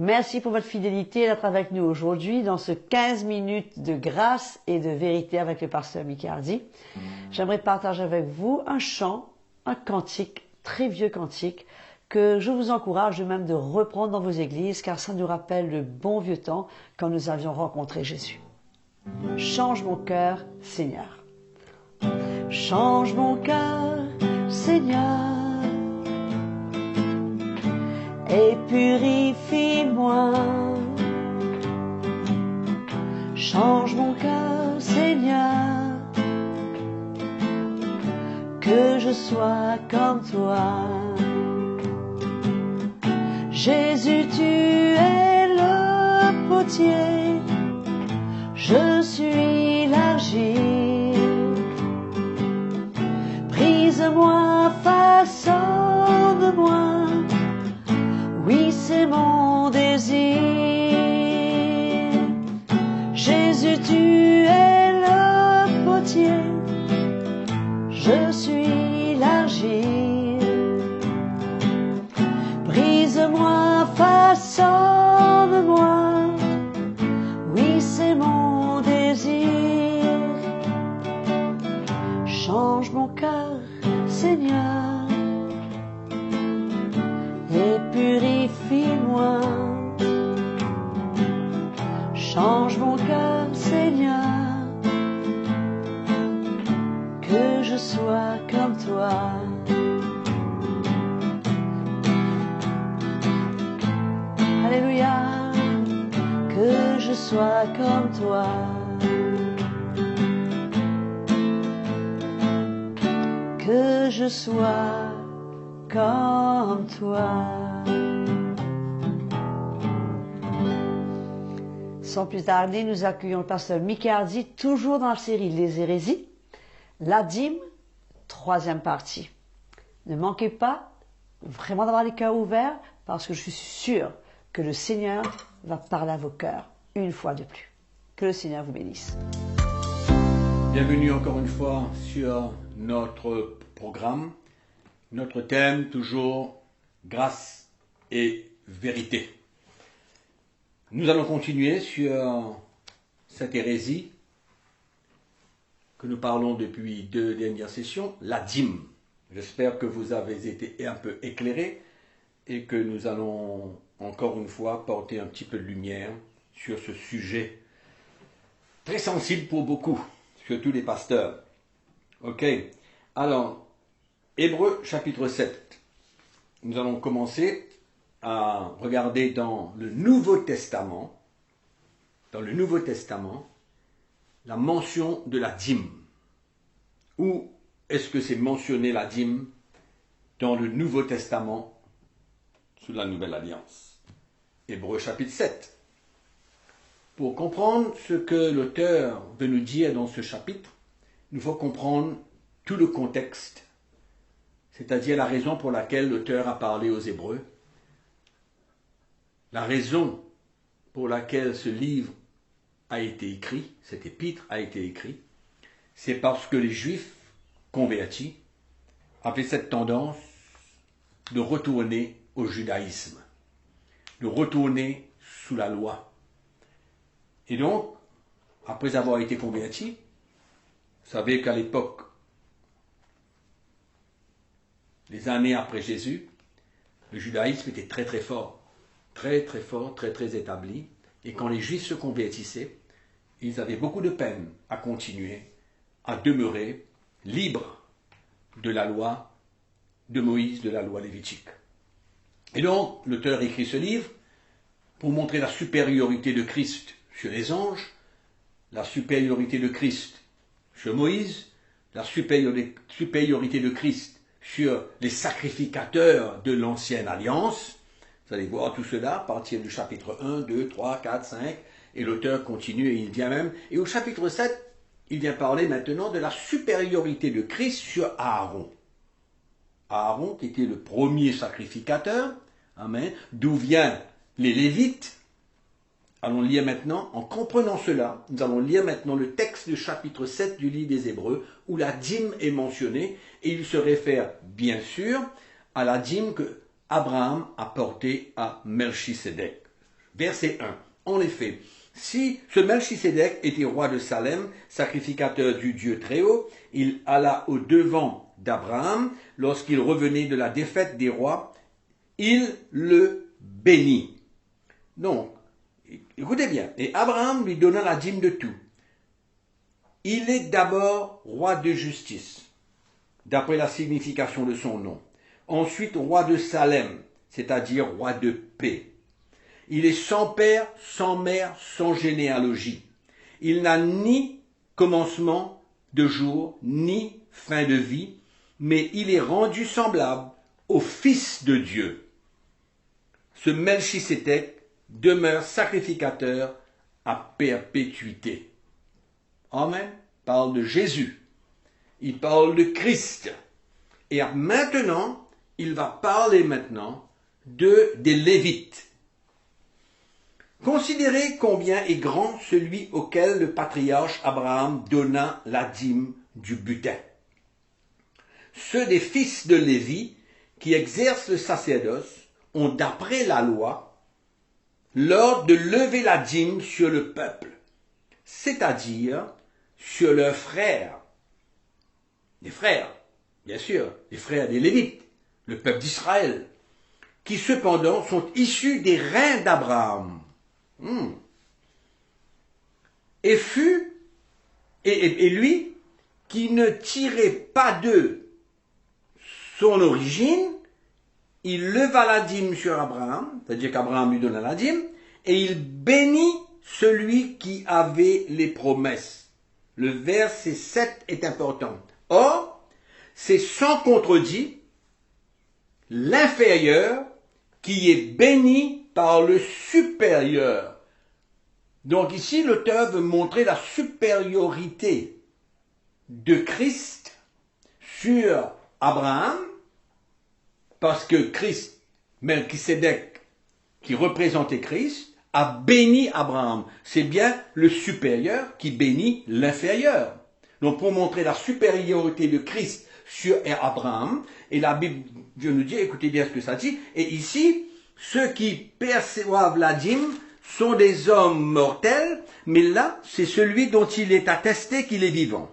Merci pour votre fidélité d'être avec nous aujourd'hui dans ce 15 minutes de grâce et de vérité avec le pasteur Mickey Hardy. J'aimerais partager avec vous un chant, un cantique, très vieux cantique, que je vous encourage même de reprendre dans vos églises car ça nous rappelle le bon vieux temps quand nous avions rencontré Jésus. Change mon cœur, Seigneur. Change mon cœur, Seigneur. Et purifie-moi. Change mon cœur, Seigneur, que je sois comme toi. Jésus, tu es le potier, je suis l'argile. Brise-moi, façonne-moi. Oui, c'est mon désir. Jésus, tu es le potier, je suis l'argile. Brise-moi, façonne-moi. Oui, c'est mon désir. Change mon cœur, Seigneur, et purifie-moi. Change mon cœur, Seigneur, que je sois comme toi. Alléluia, que je sois comme toi. Que je sois comme toi. Sans plus tarder, nous accueillons le pasteur Mickey Hardy, toujours dans la série Les hérésies, la dîme, 3e partie. Ne manquez pas vraiment d'avoir les cœurs ouverts, parce que je suis sûr que le Seigneur va parler à vos cœurs une fois de plus. Que le Seigneur vous bénisse. Bienvenue encore une fois sur notre programme. Notre thème, toujours, grâce et vérité. Nous allons continuer sur cette hérésie que nous parlons depuis 2 dernières sessions, la dîme. J'espère que vous avez été un peu éclairés et que nous allons encore une fois porter un petit peu de lumière sur ce sujet très sensible pour beaucoup, surtout les pasteurs. Ok, alors, Hébreux chapitre 7. Nous allons commencer à regarder dans le Nouveau Testament, la mention de la dîme. Où est-ce que c'est mentionné la dîme dans le Nouveau Testament sous la Nouvelle Alliance? Hébreux chapitre 7. Pour comprendre ce que l'auteur veut nous dire dans ce chapitre, il faut comprendre tout le contexte, c'est-à-dire la raison pour laquelle l'auteur a parlé aux Hébreux, la raison pour laquelle ce livre a été écrit, cet épître a été écrit, c'est parce que les Juifs convertis avaient cette tendance de retourner au judaïsme, de retourner sous la loi. Et donc, après avoir été convertis, vous savez qu'à l'époque, les années après Jésus, le judaïsme était très très fort, très très fort, très très établi. Et quand les Juifs se convertissaient, ils avaient beaucoup de peine à continuer à demeurer libres de la loi de Moïse, de la loi lévitique. Et donc, l'auteur écrit ce livre pour montrer la supériorité de Christ sur les anges, la supériorité de Christ sur Moïse, la supériorité de Christ sur les sacrificateurs de l'ancienne alliance. Vous allez voir tout cela à partir du chapitre 1, 2, 3, 4, 5, et l'auteur continue et il vient même. Et au chapitre 7, il vient parler maintenant de la supériorité de Christ sur Aaron. Aaron qui était le premier sacrificateur, amen, d'où viennent les Lévites. Allons lire maintenant, en comprenant cela, nous allons lire maintenant le texte du chapitre 7 du livre des Hébreux, où la dîme est mentionnée, et il se réfère bien sûr à la dîme que Abraham a portée à Melchisédek. Verset 1. En effet, si ce Melchisédek était roi de Salem, sacrificateur du Dieu Très-Haut, il alla au devant d'Abraham lorsqu'il revenait de la défaite des rois, il le bénit. Donc, écoutez bien, et Abraham lui donna la dîme de tout. Il est d'abord roi de justice, d'après la signification de son nom. Ensuite, roi de Salem, c'est-à-dire roi de paix. Il est sans père, sans mère, sans généalogie. Il n'a ni commencement de jour, ni fin de vie, mais il est rendu semblable au Fils de Dieu. Ce Melchisédek demeure sacrificateur à perpétuité. Amen. Il parle de Jésus. Il parle de Christ. Et maintenant, il va parler maintenant des Lévites. Considérez combien est grand celui auquel le patriarche Abraham donna la dîme du butin. Ceux des fils de Lévi qui exercent le sacerdoce ont, d'après la loi, l'ordre de lever la dîme sur le peuple, c'est-à-dire sur leurs frères. Les frères, bien sûr, les frères des Lévites, le peuple d'Israël, qui cependant sont issus des reins d'Abraham. Et lui, qui ne tirait pas d'eux son origine, il leva la dîme sur Abraham, c'est-à-dire qu'Abraham lui donna la dîme, et il bénit celui qui avait les promesses. Le verset 7 est important. Or, c'est sans contredit l'inférieur qui est béni par le supérieur. Donc ici, l'auteur veut montrer la supériorité de Christ sur Abraham, parce que Christ, Melchisédek, qui représentait Christ, a béni Abraham. C'est bien le supérieur qui bénit l'inférieur. Donc pour montrer la supériorité de Christ sur Abraham, et la Bible nous dit, écoutez bien ce que ça dit, et ici, ceux qui perçoivent la dîme sont des hommes mortels, mais là, c'est celui dont il est attesté qu'il est vivant.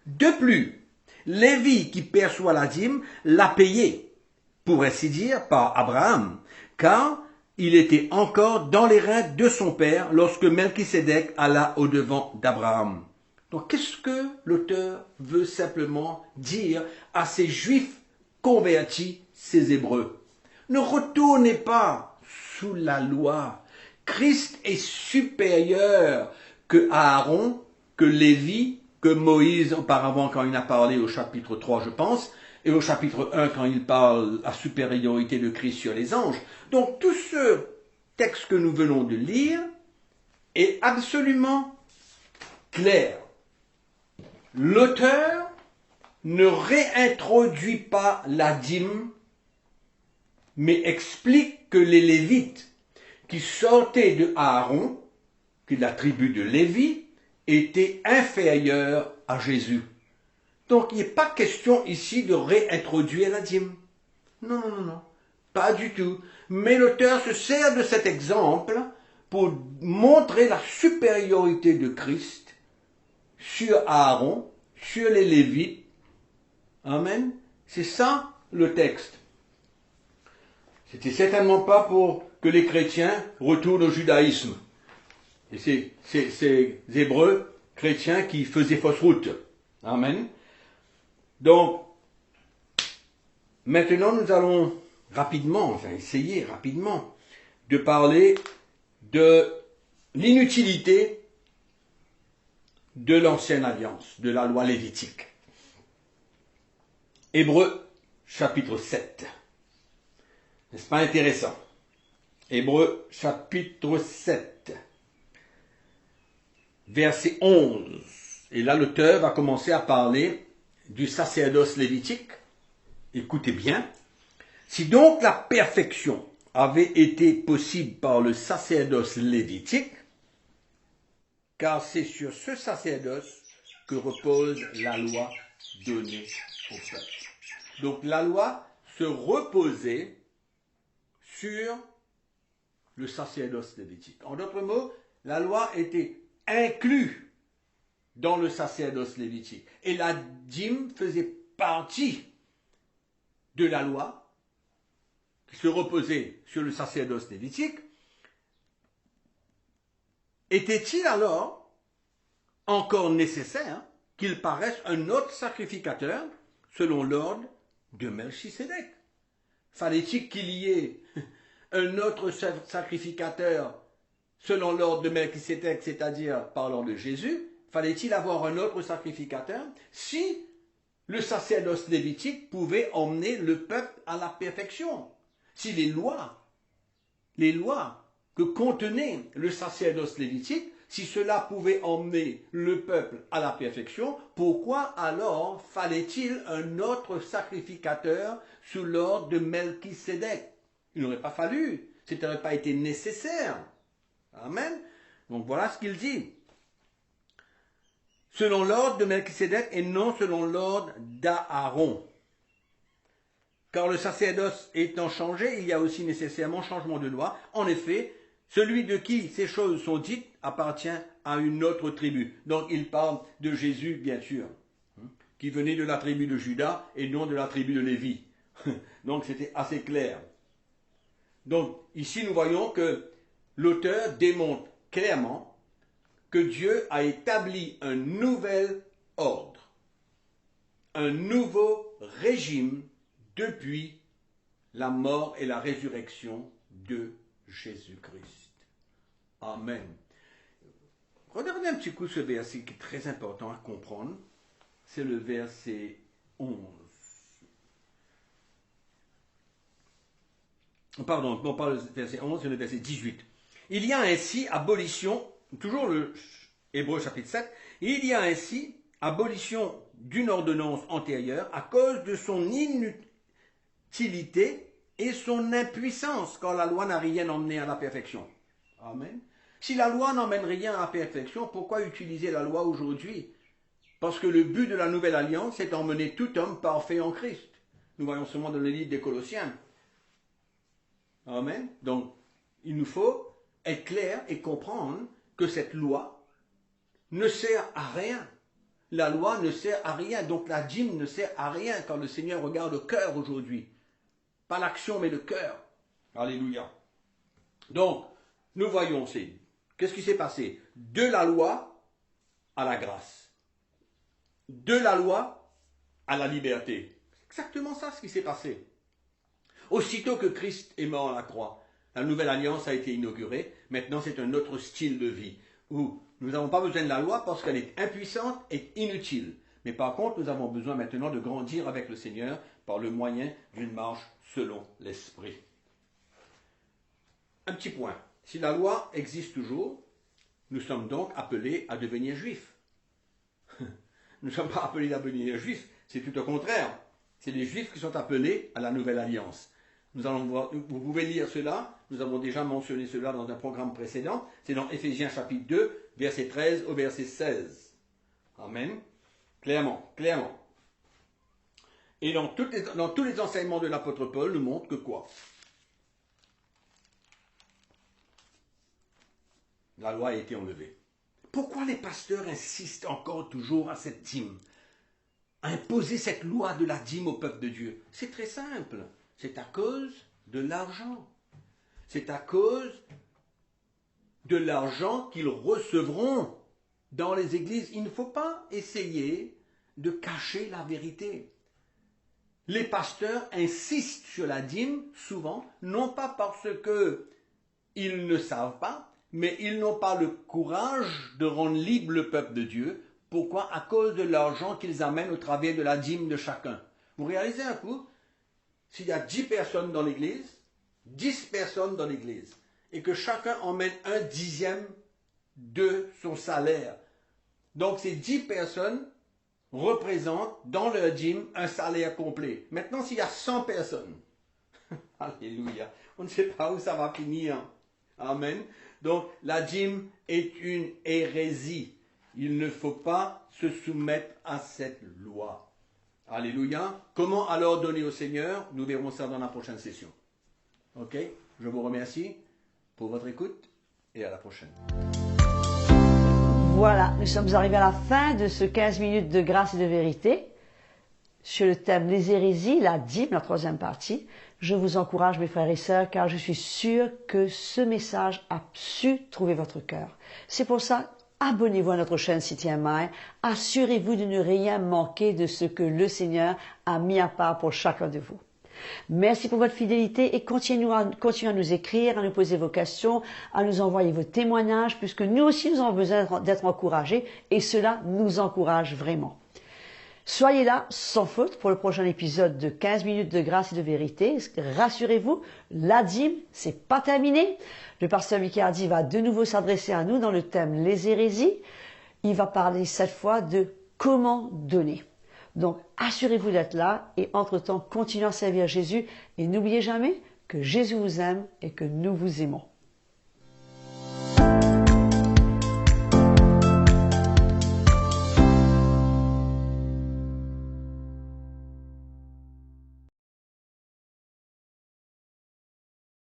De plus, Lévi qui perçoit la dîme l'a payé, pour ainsi dire, par Abraham, car il était encore dans les reins de son père lorsque Melchisédek alla au-devant d'Abraham. Donc, qu'est-ce que l'auteur veut simplement dire à ces Juifs convertis, ces Hébreux? Ne retournez pas sous la loi. Christ est supérieur que Aaron, que Lévi, que Moïse auparavant quand il a parlé au chapitre 3, je pense, et au chapitre 1 quand il parle la supériorité de Christ sur les anges. Donc tout ce texte que nous venons de lire est absolument clair. L'auteur ne réintroduit pas la dîme, mais explique que les Lévites qui sortaient de Aaron, qui est la tribu de Lévi, étaient inférieurs à Jésus. Donc il n'est pas question ici de réintroduire la dîme. Non, pas du tout. Mais l'auteur se sert de cet exemple pour montrer la supériorité de Christ sur Aaron, sur les Lévites. Amen. C'est ça le texte. C'était certainement pas pour que les chrétiens retournent au judaïsme. Et c'est ces Hébreux chrétiens qui faisaient fausse route. Amen. Donc, maintenant nous allons essayer rapidement de parler de l'inutilité de l'ancienne alliance, de la loi lévitique. Hébreux, chapitre 7. N'est-ce pas intéressant? Hébreux, chapitre 7, verset 11. Et là, l'auteur va commencer à parler du sacerdoce lévitique. Écoutez bien. Si donc la perfection avait été possible par le sacerdoce lévitique, car c'est sur ce sacerdoce que repose la loi donnée au peuple. Donc la loi se reposait sur le sacerdoce lévitique. En d'autres mots, la loi était inclue dans le sacerdoce lévitique. Et la dîme faisait partie de la loi qui se reposait sur le sacerdoce lévitique. Était-il alors encore nécessaire qu'il paraisse un autre sacrificateur selon l'ordre de Melchisédek? Fallait-il qu'il y ait un autre sacrificateur selon l'ordre de Melchisédek, c'est-à-dire parlant de Jésus? Fallait-il avoir un autre sacrificateur si le sacerdoce lévitique pouvait emmener le peuple à la perfection? Si les lois que contenait le sacerdoce lévitique, si cela pouvait emmener le peuple à la perfection, pourquoi alors fallait-il un autre sacrificateur sous l'ordre de Melchisédek? Il n'aurait pas fallu, ça n'aurait pas été nécessaire. Amen. Donc voilà ce qu'il dit. Selon l'ordre de Melchisédek et non selon l'ordre d'Aaron. Car le sacerdoce étant changé, il y a aussi nécessairement changement de loi. En effet, celui de qui ces choses sont dites appartient à une autre tribu. Donc il parle de Jésus, bien sûr, qui venait de la tribu de Juda et non de la tribu de Lévi. Donc c'était assez clair. Donc ici nous voyons que l'auteur démontre clairement que Dieu a établi un nouvel ordre, un nouveau régime depuis la mort et la résurrection de Jésus-Christ. Amen. Regardez un petit coup ce verset qui est très important à comprendre. C'est le verset 11. Pardon, non pas le verset 11, c'est le verset 18. Il y a ainsi abolition, toujours le Hébreux chapitre 7, il y a ainsi abolition d'une ordonnance antérieure à cause de son inutilité et son impuissance, quand la loi n'a rien emmené à la perfection. Amen. Si la loi n'emmène rien à la perfection, pourquoi utiliser la loi aujourd'hui? Parce que le but de la nouvelle alliance est d'emmener tout homme parfait en Christ. Nous voyons seulement dans le livre des Colossiens. Amen. Donc, il nous faut être clair et comprendre que cette loi ne sert à rien. La loi ne sert à rien, donc la dîme ne sert à rien quand le Seigneur regarde le cœur aujourd'hui. Pas l'action, mais le cœur. Alléluia. Donc, nous voyons, qu'est-ce qui s'est passé? De la loi à la grâce. De la loi à la liberté. C'est exactement ça ce qui s'est passé. Aussitôt que Christ est mort à la croix, la nouvelle alliance a été inaugurée. Maintenant, c'est un autre style de vie où nous n'avons pas besoin de la loi parce qu'elle est impuissante et inutile. Mais par contre, nous avons besoin maintenant de grandir avec le Seigneur par le moyen d'une marche selon l'Esprit. Un petit point. Si la loi existe toujours, nous sommes donc appelés à devenir juifs. Nous ne sommes pas appelés à devenir juifs, c'est tout au contraire. C'est les juifs qui sont appelés à la nouvelle alliance. Nous allons voir, vous pouvez lire cela, nous avons déjà mentionné cela dans un programme précédent, c'est dans Éphésiens chapitre 2, verset 13 au verset 16. Amen. Clairement. Et dans tous les enseignements de l'apôtre Paul nous montrent que quoi? La loi a été enlevée. Pourquoi les pasteurs insistent encore toujours à cette dîme? À imposer cette loi de la dîme au peuple de Dieu? C'est très simple. C'est à cause de l'argent. C'est à cause de l'argent qu'ils recevront dans les églises. Il ne faut pas essayer de cacher la vérité. Les pasteurs insistent sur la dîme, souvent, non pas parce qu'ils ne savent pas, mais ils n'ont pas le courage de rendre libre le peuple de Dieu. Pourquoi? À cause de l'argent qu'ils amènent au travers de la dîme de chacun. Vous réalisez un coup? S'il y a 10 personnes dans l'église, 10 personnes dans l'église, et que chacun emmène 1/10 de son salaire. Donc ces 10 personnes représentent dans leur dîme un salaire complet. Maintenant, s'il y a 100 personnes, alléluia, on ne sait pas où ça va finir. Amen. Donc la dîme est une hérésie. Il ne faut pas se soumettre à cette loi. Alléluia. Comment alors donner au Seigneur? Nous verrons ça dans la prochaine session. Ok? Je vous remercie. pour votre écoute et à la prochaine. Voilà, nous sommes arrivés à la fin de ce 15 minutes de grâce et de vérité sur le thème les hérésies, la dîme, la troisième partie. Je vous encourage, mes frères et sœurs, car je suis sûre que ce message a su trouver votre cœur. C'est pour ça, abonnez-vous à notre chaîne CTMI. Assurez-vous de ne rien manquer de ce que le Seigneur a mis à part pour chacun de vous. Merci pour votre fidélité et continuez à nous écrire, à nous poser vos questions, à nous envoyer vos témoignages, puisque nous aussi nous avons besoin d'être encouragés et cela nous encourage vraiment. Soyez là sans faute pour le prochain épisode de 15 minutes de grâce et de vérité. Rassurez-vous, la dîme, c'est pas terminé. Le pasteur Mickey Hardy va de nouveau s'adresser à nous dans le thème les hérésies. Il va parler cette fois de comment donner. Donc, assurez-vous d'être là et entre-temps, continuez à servir Jésus et n'oubliez jamais que Jésus vous aime et que nous vous aimons.